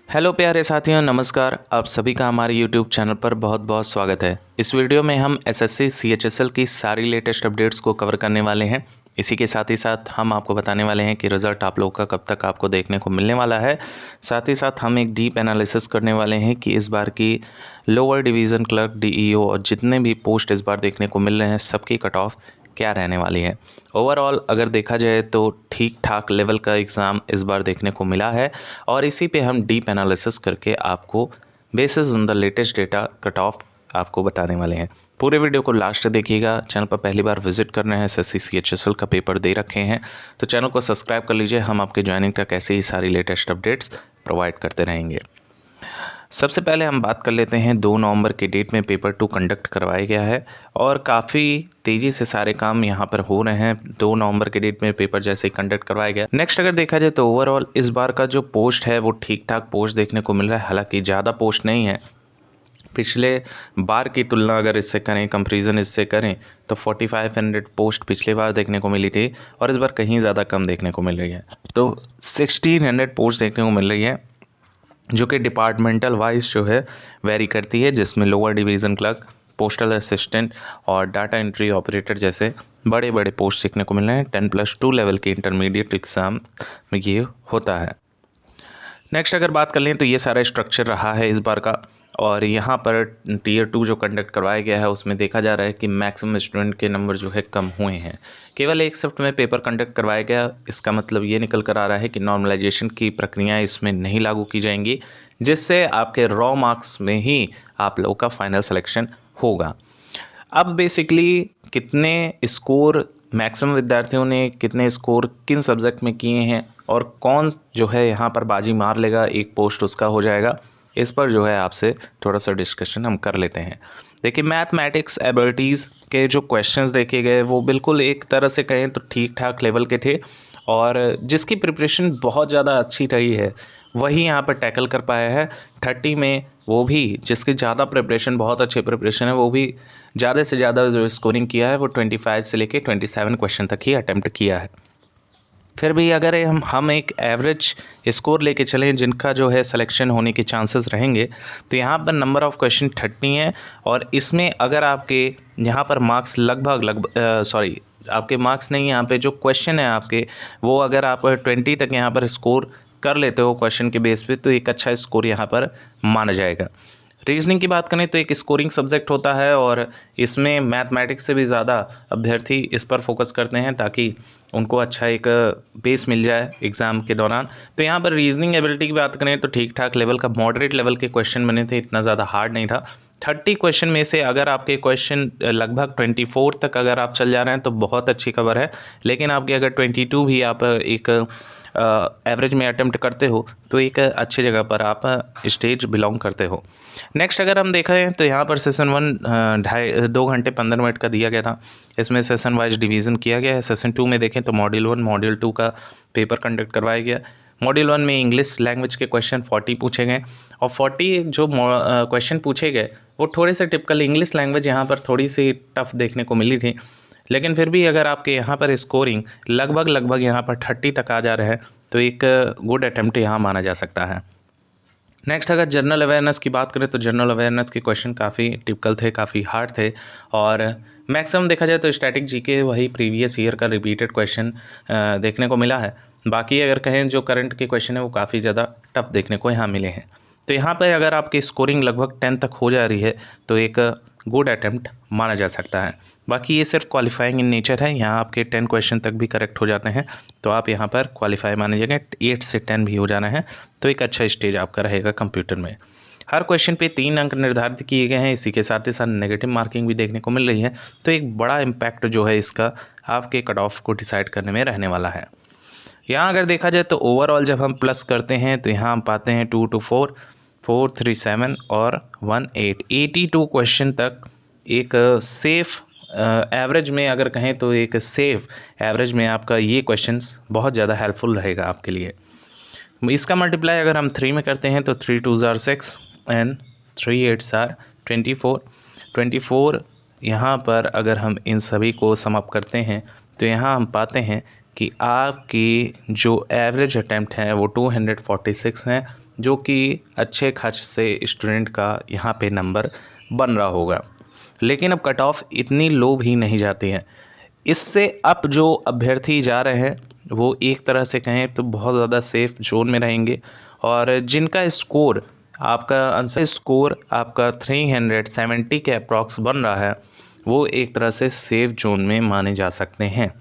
Hello प्यारे साथियों, नमस्कार। आप सभी का हमारे यूट्यूब चैनल पर बहुत बहुत स्वागत है। इस वीडियो में हम एसएससी सीएचएसएल की सारी लेटेस्ट अपडेट्स को कवर करने वाले हैं। इसी के साथ ही साथ हम आपको बताने वाले हैं कि रिज़ल्ट आप लोगों का कब तक आपको देखने को मिलने वाला है। साथ ही साथ हम एक डीप एनालिसिस करने वाले हैं कि इस बार की लोअर डिवीज़न क्लर्क, डीईओ और जितने भी पोस्ट इस बार देखने को मिल रहे हैं, सबकी कट ऑफ क्या रहने वाली है। ओवरऑल अगर देखा जाए तो ठीक ठाक लेवल का एग्ज़ाम इस बार देखने को मिला है और इसी पे हम डीप एनालिसिस करके आपको basis on the latest data cut off आपको बताने वाले हैं। पूरे वीडियो को लास्ट तक देखिएगा। चैनल पर पहली बार विजिट कर रहे हैं, एसएससी सीएचएसएल का पेपर दे रखे हैं तो चैनल को सब्सक्राइब कर लीजिए। हम आपके ज्वाइनिंग तक ऐसे ही सारी लेटेस्ट अपडेट्स प्रोवाइड करते रहेंगे। सबसे पहले हम बात कर लेते हैं 2 नवंबर के डेट में पेपर 2 कंडक्ट करवाया गया है और काफ़ी तेज़ी से सारे काम यहाँ पर हो रहे हैं। 2 नवंबर के डेट में पेपर जैसे ही कंडक्ट करवाया गया। नेक्स्ट अगर देखा जाए तो ओवरऑल इस बार का जो पोस्ट है वो ठीक ठाक पोस्ट देखने को मिल रहा है, हालांकि ज़्यादा पोस्ट नहीं है। पिछले बार की तुलना अगर इससे करें, कंपेरिजन इससे करें तो 4500 पोस्ट पिछले बार देखने को मिली थी और इस बार कहीं ज़्यादा कम देखने को मिल रही है। तो 1600 पोस्ट देखने को मिल रही है जो कि डिपार्टमेंटल वाइज जो है वेरी करती है, जिसमें lower division clerk, postal assistant और डाटा एंट्री ऑपरेटर जैसे बड़े बड़े पोस्ट देखने को मिल रहे हैं। 10+2 लेवल के इंटरमीडिएट एग्ज़ाम में ये होता है। नेक्स्ट अगर बात कर लें तो ये सारा स्ट्रक्चर रहा है इस बार का और यहाँ पर टीयर 2 जो कंडक्ट करवाया गया है उसमें देखा जा रहा है कि मैक्सिमम स्टूडेंट के नंबर जो है कम हुए हैं। केवल एक शिफ्ट में पेपर कंडक्ट करवाया गया, इसका मतलब ये निकल कर आ रहा है कि नॉर्मलाइजेशन की प्रक्रियाएं इसमें नहीं लागू की जाएंगी, जिससे आपके रॉ मार्क्स में ही आप लोगों का फाइनल सिलेक्शन होगा। अब बेसिकली कितने स्कोर मैक्सिमम विद्यार्थियों ने कितने स्कोर किन सब्जेक्ट में किए हैं और कौन जो है यहाँ पर बाजी मार लेगा, एक पोस्ट उसका हो जाएगा, इस पर जो है आपसे थोड़ा सा डिस्कशन हम कर लेते हैं। देखिए, मैथमेटिक्स एबिलिटीज़ के जो क्वेश्चंस देखे गए वो बिल्कुल एक तरह से कहें तो ठीक ठाक लेवल के थे और जिसकी प्रिपरेशन बहुत ज़्यादा अच्छी रही है वही यहाँ पर टैकल कर पाया है 30 में। वो भी जिसकी ज़्यादा प्रिपरेशन, बहुत अच्छी प्रिपरेशन है, वो भी ज़्यादा से ज़्यादा जो स्कोरिंग किया है वो 25 से लेके 27 क्वेश्चन तक ही अटैम्प्ट किया है। फिर भी अगर हम एक एवरेज स्कोर लेके चलें जिनका जो है सिलेक्शन होने के चांसेस रहेंगे तो यहाँ पर नंबर ऑफ़ क्वेश्चन 30 हैं और इसमें अगर आपके यहाँ पर मार्क्स आपके मार्क्स नहीं, यहाँ पे जो क्वेश्चन है आपके वो अगर आप 20 तक यहाँ पर स्कोर कर लेते हो क्वेश्चन के बेस पे तो एक अच्छा स्कोर यहाँ पर माना जाएगा। रीजनिंग की बात करें तो एक स्कोरिंग सब्जेक्ट होता है और इसमें मैथमेटिक्स से भी ज़्यादा अभ्यर्थी इस पर फोकस करते हैं ताकि उनको अच्छा एक बेस मिल जाए एग्ज़ाम के दौरान। तो यहाँ पर रीजनिंग एबिलिटी की बात करें तो ठीक ठाक लेवल का, मॉडरेट लेवल के क्वेश्चन बने थे, इतना ज़्यादा हार्ड नहीं था। 30 क्वेश्चन में से अगर आपके क्वेश्चन लगभग 24 तक अगर आप चल जा रहे हैं तो बहुत अच्छी खबर है, लेकिन आपके अगर 22 भी आप एक एवरेज में अटेम्प्ट करते हो तो एक अच्छी जगह पर आप स्टेज बिलोंग करते हो। नेक्स्ट अगर हम देखें तो यहाँ पर सेशन 1 2 घंटे 15 मिनट का दिया गया था। इसमें सेशन वाइज डिवीज़न किया गया है। सेशन 2 में देखें तो मॉड्यूल 1 मॉड्यूल 2 का पेपर कंडक्ट करवाया गया। मॉड्यूल 1 में इंग्लिश लैंग्वेज के क्वेश्चन 40 पूछे गए और 40 जो क्वेश्चन पूछे गए वो थोड़े से टिपिकल इंग्लिश लैंग्वेज यहाँ पर थोड़ी सी टफ देखने को मिली थी, लेकिन फिर भी अगर आपके यहाँ पर स्कोरिंग लगभग यहाँ पर 30 तक आ जा रहा है तो एक गुड अटैम्प्ट यहाँ माना जा सकता है। नेक्स्ट अगर जनरल अवेयरनेस की बात करें तो जनरल अवेयरनेस के क्वेश्चन काफ़ी टिपिकल थे, काफ़ी हार्ड थे और मैक्सिमम देखा जाए तो स्टैटिक जीके वही प्रीवियस ईयर का रिपीटेड क्वेश्चन देखने को मिला है। बाकी अगर कहें जो करंट के क्वेश्चन है वो काफ़ी ज़्यादा टफ देखने को यहाँ मिले हैं। तो यहाँ पर अगर आपकी स्कोरिंग लगभग 10 तक हो जा रही है तो एक गुड अटैम्प्ट माना जा सकता है। बाकी ये सिर्फ क्वालिफाइंग इन नेचर है, यहाँ आपके 10 क्वेश्चन तक भी करेक्ट हो जाते हैं तो आप यहाँ पर क्वालिफाई माने जाएंगे। 8 से 10 भी हो जाना है तो एक अच्छा स्टेज आपका रहेगा कंप्यूटर में। हर क्वेश्चन पे 3 अंक निर्धारित किए गए हैं, इसी के साथ ही साथ नेगेटिव मार्किंग भी देखने को मिल रही है, तो एक बड़ा इम्पैक्ट जो है इसका आपके कट ऑफ को डिसाइड करने में रहने वाला है। यहाँ अगर देखा जाए तो ओवरऑल जब हम प्लस करते हैं तो यहाँ हम पाते हैं 2 to 4, 4, 3, 7 और 1, 8, 82 क्वेश्चन तक एक सेफ़ एवरेज में अगर कहें तो एक सेफ़ एवरेज में आपका ये क्वेश्चंस बहुत ज़्यादा हेल्पफुल रहेगा आपके लिए। इसका मल्टीप्लाई अगर हम 3 में करते हैं तो 3 2s are 6 and 3 8s are 24। यहाँ पर अगर हम इन सभी को सम अप करते हैं तो यहाँ हम पाते हैं कि आपकी जो एवरेज अटैम्प्ट है वो 246 हैं, जो कि अच्छे खासे स्टूडेंट का यहाँ पे नंबर बन रहा होगा। लेकिन अब कट ऑफ इतनी लो भी नहीं जाती है। इससे अब जो अभ्यर्थी जा रहे हैं वो एक तरह से कहें तो बहुत ज़्यादा सेफ जोन में रहेंगे, और जिनका स्कोर आपका आंसर स्कोर आपका 370 के अप्रॉक्स बन रहा है, वो एक तरह से सेफ जोन में माने जा सकते हैं।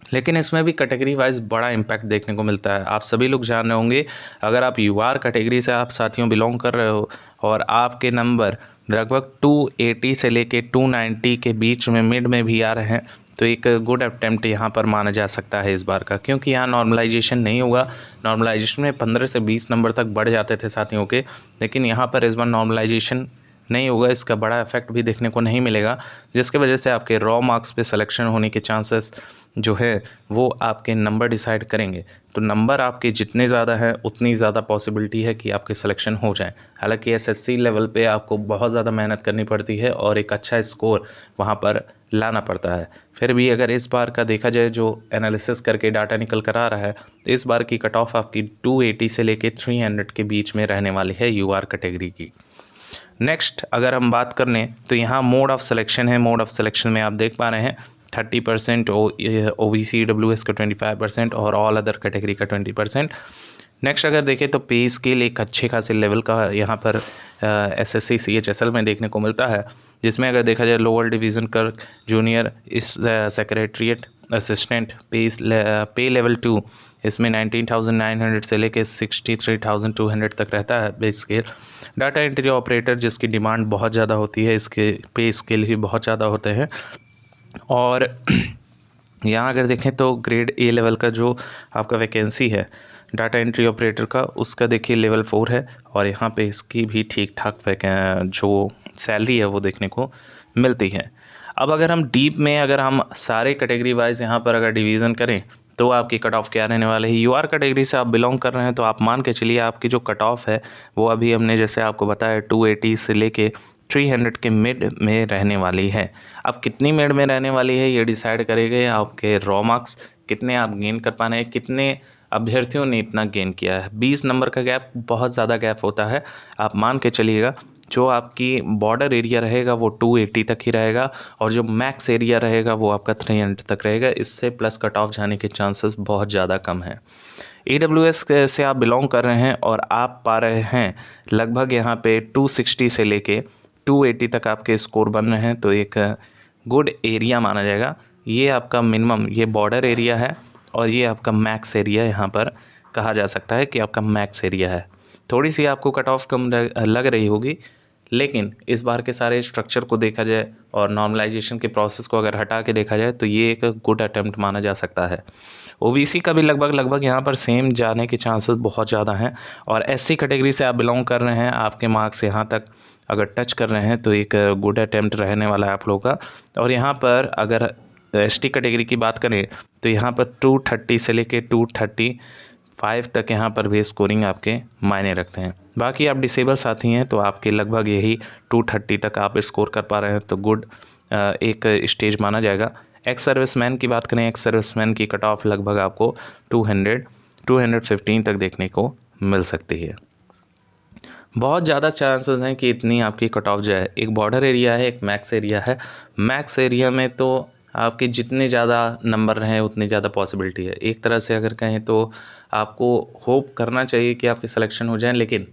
लेकिन इसमें भी कैटेगरी वाइज बड़ा इम्पैक्ट देखने को मिलता है। आप सभी लोग जान रहे होंगे, अगर आप यूआर कैटेगरी से आप साथियों बिलोंग कर रहे हो और आपके नंबर लगभग 280 से लेके 290 के बीच में मिड में भी आ रहे हैं, तो एक गुड अटेम्प्ट यहाँ पर माना जा सकता है इस बार का, क्योंकि यहाँ नॉर्मलाइजेशन नहीं होगा। नॉर्मलाइजेशन में 15 से 20 नंबर तक बढ़ जाते थे साथियों के, लेकिन यहाँ पर इस बार नॉर्मलाइजेशन नहीं होगा। इसका बड़ा इफेक्ट भी देखने को नहीं मिलेगा, जिसके वजह से आपके रॉ मार्क्स पे सिलेक्शन होने के चांसेस जो है वो आपके नंबर डिसाइड करेंगे। तो नंबर आपके जितने ज़्यादा हैं उतनी ज़्यादा पॉसिबिलिटी है कि आपके सिलेक्शन हो जाए। हालांकि एसएससी लेवल पे आपको बहुत ज़्यादा मेहनत करनी पड़ती है और एक अच्छा स्कोर वहाँ पर लाना पड़ता है। फिर भी अगर इस बार का देखा जाए, जो एनालिसिस करके डाटा निकल कर आ रहा है, तो इस बार की कट ऑफ आपकी 280 से लेके 300 के बीच में रहने वाली है यूआर कैटेगरी की। नेक्स्ट अगर हम बात कर लें तो यहाँ मोड ऑफ सिलेक्शन है। मोड ऑफ सिलेक्शन में आप देख पा रहे हैं 30% OBC EWS का 25% और ऑल अदर कैटेगरी का 20%। नेक्स्ट अगर देखें तो पे स्केल एक अच्छे खासे लेवल का यहाँ पर SSC CHSL में देखने को मिलता है, जिसमें अगर देखा जाए लोअर डिवीज़न क्लर्क, जूनियर इस सेक्रेटरीट असिस्टेंट पे लेवल 2 इसमें 19,900 से लेके 63,200 तक रहता है पे स्केल। डाटा एंट्री ऑपरेटर जिसकी डिमांड बहुत ज़्यादा होती है, इसके पे स्केल भी बहुत ज़्यादा होते हैं। और यहाँ अगर देखें तो ग्रेड ए लेवल का जो आपका वैकेंसी है डाटा एंट्री ऑपरेटर का, उसका देखिए लेवल 4 है, और यहाँ पे इसकी भी ठीक ठाक जो सैलरी है वो देखने को मिलती है। अब अगर हम डीप में अगर हम सारे कैटेगरी वाइज यहाँ पर अगर डिवीज़न करें तो आपकी कट ऑफ क्या रहने वाले है। यूआर कैटेगरी से आप बिलोंग कर रहे हैं तो आप मान के चलिए आपकी जो कट ऑफ है वो अभी हमने जैसे आपको बताया 280 से लेके 300 के मिड में रहने वाली है। अब कितनी मिड में रहने वाली है ये डिसाइड करेंगे आपके रॉ मार्क्स, कितने आप गेन कर पा रहे हैं, कितने अभ्यर्थियों ने इतना गेन किया है। 20 नंबर का गैप बहुत ज़्यादा गैप होता है। आप मान के चलिएगा जो आपकी बॉर्डर एरिया रहेगा वो 280 तक ही रहेगा, और जो मैक्स एरिया रहेगा वो आपका 300 तक रहेगा। इससे प्लस कट ऑफ जाने के चांसेस बहुत ज़्यादा कम है। EWS से आप बिलोंग कर रहे हैं और आप पा रहे हैं लगभग यहाँ पे 260 से लेके 280 तक आपके स्कोर बन रहे हैं, तो एक गुड एरिया माना जाएगा। ये आपका मिनिमम ये बॉर्डर एरिया है, और ये आपका मैक्स एरिया यहाँ पर कहा जा सकता है कि आपका मैक्स एरिया है। थोड़ी सी आपको कट ऑफ कम लग रही होगी, लेकिन इस बार के सारे स्ट्रक्चर को देखा जाए और नॉर्मलाइजेशन के प्रोसेस को अगर हटा के देखा जाए तो ये एक गुड अटेम्प्ट माना जा सकता है। ओबीसी का भी लगभग यहाँ पर सेम जाने के चांसेस बहुत ज़्यादा हैं, और एससी कैटेगरी से आप बिलोंग कर रहे हैं, आपके मार्क्स यहाँ तक अगर टच कर रहे हैं तो एक गुड अटेम्प्ट रहने वाला है आप लोगों का। और यहाँ पर अगर एसटी कैटेगरी की बात करें तो यहाँ पर 230 से लेके 235 तक यहाँ पर भी स्कोरिंग आपके मायने रखते हैं। बाकी आप डिसेबल साथी हैं तो आपके लगभग यही 230 तक आप स्कोर कर पा रहे हैं, तो गुड एक स्टेज माना जाएगा। एक्स सर्विसमैन की बात करें, एक्स सर्विसमैन की कट ऑफ लगभग आपको 215 तक देखने को मिल सकती है। बहुत ज़्यादा चांसेस हैं कि इतनी आपकी कट ऑफ जाए। एक बॉर्डर एरिया है, एक मैक्स एरिया है। मैक्स एरिया में तो आपके जितने ज़्यादा नंबर रहें उतनी ज़्यादा पॉसिबिलिटी है। एक तरह से अगर कहें तो आपको होप करना चाहिए कि आपके सिलेक्शन हो जाएं, लेकिन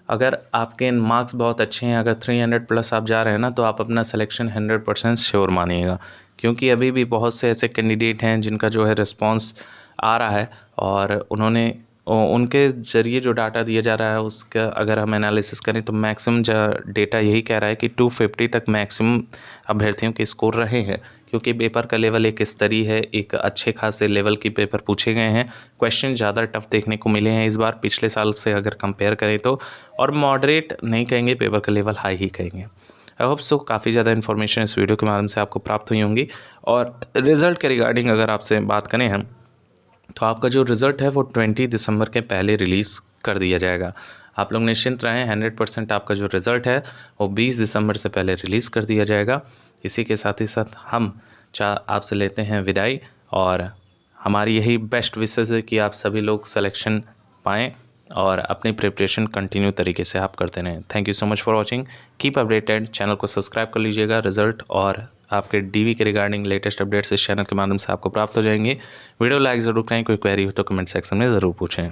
अगर आपके मार्क्स बहुत अच्छे हैं, अगर 300 प्लस आप जा रहे हैं ना, तो आप अपना सिलेक्शन 100% श्योर मानिएगा, क्योंकि अभी भी बहुत से ऐसे कैंडिडेट हैं जिनका जो है रिस्पांस आ रहा है, और उन्होंने उनके ज़रिए जो डाटा दिया जा रहा है उसका अगर हम एनालिसिस करें तो मैक्सिमम डेटा यही कह रहा है कि 250 तक मैक्सिमम अभ्यर्थियों के स्कोर रहे हैं, क्योंकि पेपर का लेवल एक स्तरीय है, एक अच्छे खासे लेवल के पेपर पूछे गए हैं। क्वेश्चन ज़्यादा टफ देखने को मिले हैं इस बार पिछले साल से अगर कंपेयर करें तो, और मॉडरेट नहीं कहेंगे, पेपर का लेवल हाई ही कहेंगे। आई होप सो काफ़ी ज़्यादा इन्फॉर्मेशन इस वीडियो के माध्यम से आपको प्राप्त हुई होंगी। और रिज़ल्ट के रिगार्डिंग अगर आपसे बात करें हम, तो आपका जो रिज़ल्ट है वो 20 दिसंबर के पहले रिलीज़ कर दिया जाएगा। आप लोग निश्चिंत रहें, 100% आपका जो रिज़ल्ट है वो 20 दिसंबर से पहले रिलीज़ कर दिया जाएगा। इसी के साथ ही साथ हम आपसे लेते हैं विदाई, और हमारी यही बेस्ट विशेस है कि आप सभी लोग सिलेक्शन पाएँ और अपनी प्रिपरेशन कंटिन्यू तरीके से आप करते रहें। Thank you so much for watching, keep updated. Channel को सब्सक्राइब कर लीजिएगा। रिजल्ट और आपके डीवी के रिगार्डिंग लेटेस्ट अपडेट्स इस चैनल के माध्यम से आपको प्राप्त हो जाएंगे। वीडियो लाइक ज़रूर करें, कोई क्वेरी हो तो कमेंट सेक्शन में ज़रूर पूछें।